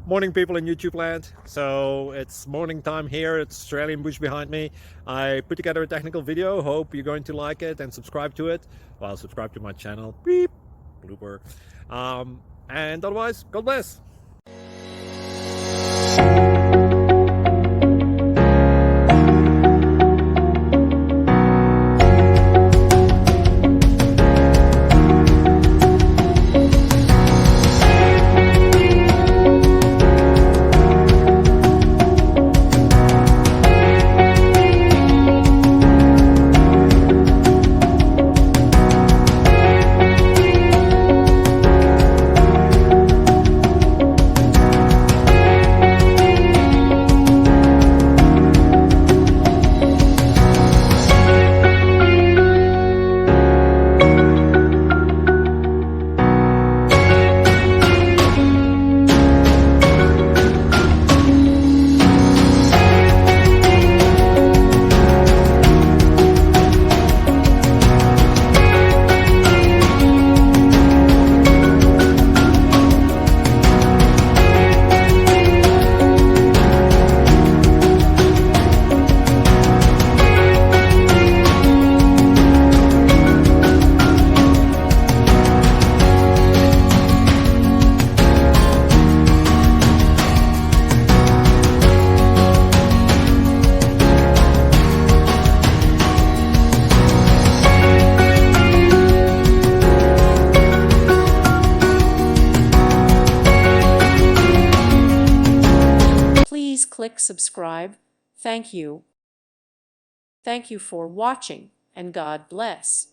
Morning, people in YouTube land. So it's morning time here. It's Australian bush behind me. I put together a technical video. Hope you're going to like it and subscribe to it. Well, subscribe to my channel. Beep, blooper. And otherwise, God bless. Please click subscribe. Thank you. Thank you for watching, and God bless.